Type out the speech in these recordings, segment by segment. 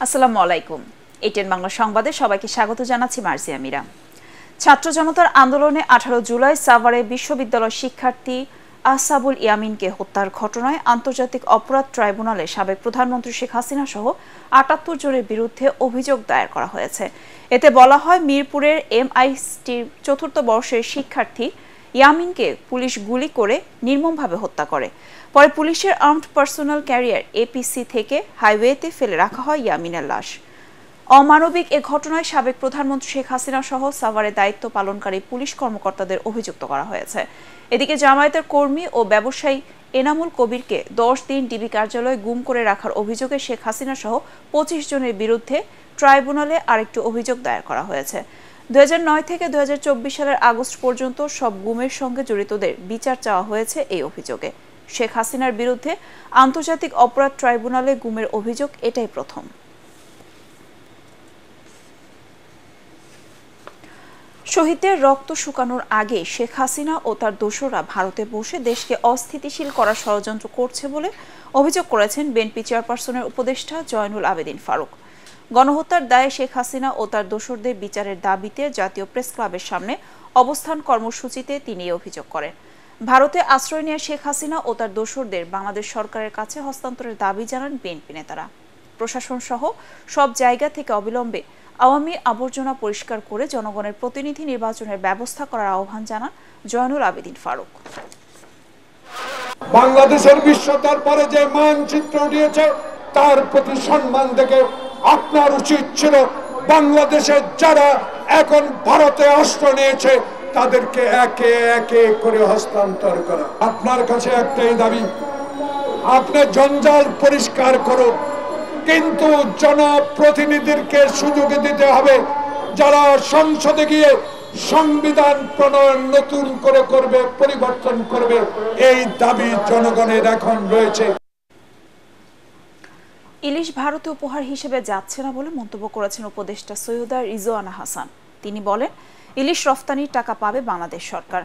আসসালামু আলাইকুম। এটিএন বাংলা সংবাদে সবাইকে স্বাগত জানাচ্ছি মার্জিয়া মিরা। ছাত্র জনতার আন্দোলনে 18 জুলাই সাভারে বিশ্ববিদ্যালয় শিক্ষার্থী আসাবুল ইয়ামিনকে হত্যার ঘটনায় আন্তর্জাতিক অপরাধ ট্রাইব্যুনালে সাবেক প্রধানমন্ত্রী শেখ হাসিনা সহ 78 জনের বিরুদ্ধে অভিযোগ দায়ের করা হয়েছে। এতে বলা হয়, মিরপুরের এমআইটির 4th বর্ষের শিক্ষার্থী ইয়ামিনকে পুলিশ গুলি করে নির্মমভাবে হত্যা করে। পরে পুলিশের আর্মড পার্সোনাল ক্যারিয়ার এপিসি থেকে হাইওয়েতে ফেলে রাখা হয় ইয়ামিনের লাশ। অমানবিক এ ঘটনায় সাবেক প্রধানমন্ত্রী শেখ হাসিনা সহ সাভারে দায়িত্ব পালনকারী পুলিশ কর্মকর্তাদের অভিযুক্ত করা হয়েছে। এদিকে জামায়াতের কর্মী ও ব্যবসায়ী এনামুল কবিরকে 10 দিন ডিবি কার্যালয়ে গুম করে রাখার অভিযোগে শেখ হাসিনা সহ 25 জনের বিরুদ্ধে ট্রাইব্যুনালে আরেকটি অভিযোগ দায়ের করা হয়েছে। 2009 থেকে 2024 সালের আগস্ট পর্যন্ত সব গুমের সঙ্গে জড়িতদের বিচার চাওয়া হয়েছে এই অভিযোগে। শেখ হাসিনার বিরুদ্ধে আন্তর্জাতিক অপরাধ ট্রাইব্যুনালে গুমের অভিযোগ এটাই প্রথম। শহীদদের রক্ত শুকানোর আগে শেখ হাসিনা ও তার দোসররা ভারতে বসে দেশকে অস্থিতিশীল করার ষড়যন্ত্র করছে বলে অভিযোগ করেছেন বিএনপি চেয়ারপারসনের উপদেষ্টা জয়নুল আবেদিন ফারুক। গণহত্যার দায়ে শেখ হাসিনা ও তার দোসরদের বিচারের দাবিতে জাতীয় প্রেস ক্লাবের সামনে অবস্থান কর্মসূচিতে তিনি অভিযোগ করেন। ভারতে আশ্রয় নেওয়া শেখ হাসিনা ও তার দোসরদের বাংলাদেশ সরকারের কাছে হস্তান্তরের দাবি জানান বিএনপি নেতারা। প্রশাসন সহ সব জায়গা থেকে অবিলম্বে আওয়ামী আবর্জনা পরিষ্কার করে জনগণের প্রতিনিধি নির্বাচনের ব্যবস্থা করার আহ্বান জানান জয়নুল আবেদিন ফারুক। বাংলাদেশের বিশ্ব দরবারে যে মানচিত্র উঠিয়েছে তার প্রতি সম্মান থেকে আপনার উচিত ছিল বাংলাদেশের যারা এখন ভারতে আশ্রয় নিয়েছে তাদেরকে একে একে করে হস্তান্তর করা। আপনার কাছে একটাই দাবি, আপনি জঞ্জাল পরিষ্কার করুন, কিন্তু জনপ্রতিনিধিদেরকে সুযোগ দিতে হবে যারা সংসদে গিয়ে সংবিধান প্রণয়ন নতুন করে করবে, পরিবর্তন করবে। এই দাবি জনগণের এখন রয়েছে। ইলিশ ভারতে উপহার হিসেবে যাচ্ছে না বলে মন্তব্য করেছেন উপদেষ্টা সৈয়দা রিজওয়ানা হাসান। তিনি বলেন, ইলিশ রফতানির টাকা পাবে বাংলাদেশ সরকার।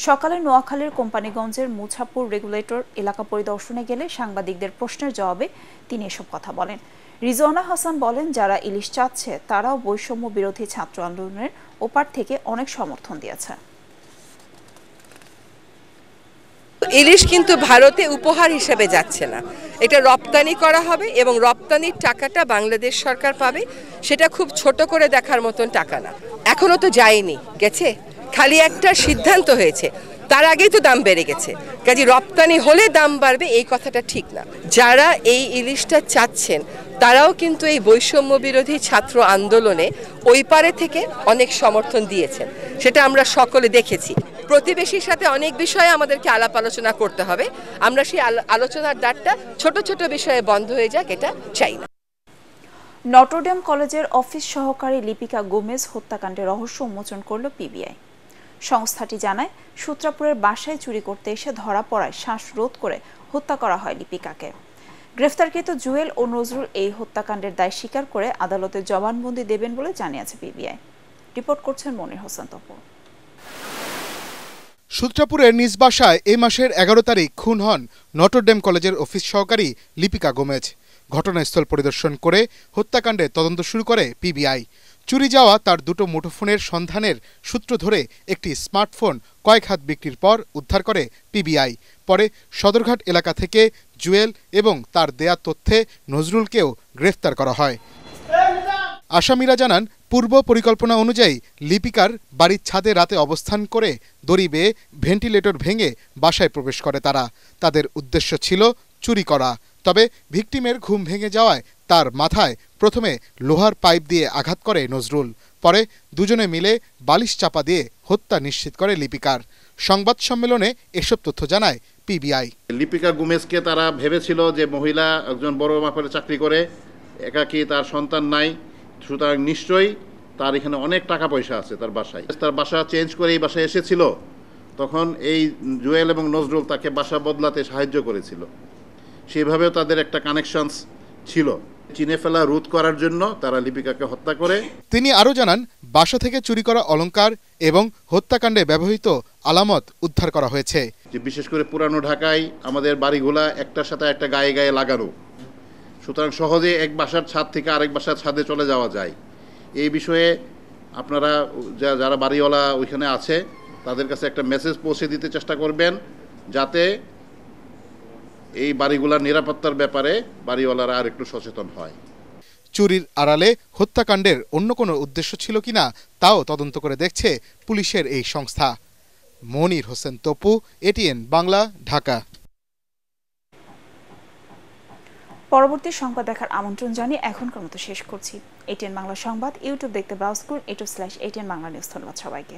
সকালে নোয়াখালীর কোম্পানিগঞ্জের মুছাপুর রেগুলেটর এলাকা পরিদর্শনে গেলে সাংবাদিকদের প্রশ্নের জবাবে তিনি এসব কথা বলেন। রিজওয়ানা হাসান বলেন, যারা ইলিশ চাচ্ছে তারাও বৈষম্য বিরোধী ছাত্র আন্দোলনের ওপার থেকে অনেক সমর্থন দিয়েছে। ইলিশ কিন্তু ভারতে উপহার হিসেবে যাচ্ছে না, এটা রপ্তানি করা হবে এবং রপ্তানির টাকাটা বাংলাদেশ সরকার পাবে। সেটা খুব ছোট করে দেখার মতন টাকা না। এখনো তো যায়নি, গেছে, খালি একটা সিদ্ধান্ত হয়েছে, তার আগেই তো দাম বেড়ে গেছে। কাজে রপ্তানি হলে দাম বাড়বে এই কথাটা ঠিক না। যারা এই ইলিশটা চাচ্ছেন তারাও কিন্তু এই বৈষম্য বিরোধী ছাত্র আন্দোলনে ওই পারে থেকে অনেক সমর্থন দিয়েছেন, সেটা আমরা সকলে দেখেছি। প্রতিবেশীর সাথে অনেক বিষয়ে আমাদেরকে আলাপ আলোচনা করতে হবে। আমরা সেই আলোচনার দ্বারটা ছোট ছোট বিষয়ে বন্ধ হয়ে যাক, এটা চাই না। নটরডেম কলেজের অফিস সহকারী লিপিকা গোমেজ হত্যাকাণ্ডের রহস্য উন্মোচন করল পিবিআই। সংস্থাটি জানায়, সূত্রাপুরের বাসায় চুরি করতে এসে ধরা পড়ায় শ্বাসরোধ করে হত্যা করা হয় লিপিকাকে। গ্রেফতারকৃত জুয়েল ও নজরুল এই হত্যাকাণ্ডের দায় স্বীকার করে আদালতে জবানবন্দি দেবেন বলে জানিয়েছে পিবিআই। রিপোর্ট করছেন মনির হোসেন তপু। সূত্রাপুরের নিজ বাসায় এই মাসের 11 তারিখ খুন হন নটরডেম কলেজের অফিস সহকারী লিপিকা গোমেজ। ঘটনাস্থল পরিদর্শন করে হত্যাকাণ্ডে তদন্ত শুরু করে পিবিআই। চুরি যাওয়া তার দুটো মুঠোফোনের সন্ধানের সূত্র ধরে একটি স্মার্টফোন কয়েক হাত বিক্রির পর উদ্ধার করে পিবিআই। পরে সদরঘাট এলাকা থেকে জুয়েল এবং তার দেয়া তথ্যে নজরুলকেও গ্রেফতার করা হয়। আসামিরা জানান, পূর্ব পরিকল্পনা অনুযায়ী লিপিকার বাড়ির ছাদে রাতে অবস্থান করে দড়ি বেয়ে ভেন্টিলেটর ভেঙে বাসায় প্রবেশ করে তারা। তাদের উদ্দেশ্য ছিল চুরি করা। তবে ভিকটিমের ঘুম ভেঙে যাওয়ায় তার মাথায় প্রথমে লোহার পাইপ দিয়ে আঘাত করে নজরুল। পরে দুজনে মিলে বালিশ চাপা দিয়ে হত্যা নিশ্চিত করে লিপিকার। সংবাদ সম্মেলনে এসব তথ্য জানায় পিবিআই। লিপিকা গোমেজকে তারা ভেবেছিল যে মহিলা একজন বড় মাপের চাকরি করে, একাকী, তার সন্তান নাই, সুতরাং নিশ্চয়ই তার এখানে অনেক টাকা পয়সা আছে তার বাসায়। তার বাসা চেঞ্জ করে এই বাসায় এসেছিল, তখন এই জুয়েল এবং নজরুল তাকে বাসা বদলাতে সাহায্য করেছিল। সেভাবেও তাদের একটা কানেকশনস ছিল। চিনে ফেলা রোধ করার জন্য তারা লিপিকাকে হত্যা করে। তিনি আরও জানান, বাসা থেকে চুরি করা অলংকার এবং হত্যাকাণ্ডে ব্যবহৃত আলামত উদ্ধার করা হয়েছে। বিশেষ করে পুরানো ঢাকায় আমাদের বাড়িগুলা একটার সাথে একটা গায়ে গায়ে লাগানো, সুতরাং সহজে এক বাসার ছাদ থেকে আরেক বাসার ছাদে চলে যাওয়া যায়। এই বিষয়ে আপনারা যারা বাড়িওয়ালা ওইখানে আছে তাদের কাছে একটা মেসেজ পৌঁছে দিতে চেষ্টা করবেন, যাতে এই বাড়িগুলোর নিরাপত্তার ব্যাপারে বাড়িওয়ালারা আর একটু সচেতন হয়। চুরির আড়ালে হত্যাকাণ্ডের অন্য কোনো উদ্দেশ্য ছিল কিনা তাও তদন্ত করে দেখছে পুলিশের এই সংস্থা। মনির হোসেন তপু, এটিএন বাংলা, ঢাকা। পরবর্তী সংবাদ দেখার আমন্ত্রণ জানিয়ে এখনকার মতো শেষ করছি। এটিএন বাংলা সংবাদ ইউটিউব দেখতে ব্রাউজ করুন, youtube/ATN বাংলা নিউজ। ধন্যবাদ সবাইকে।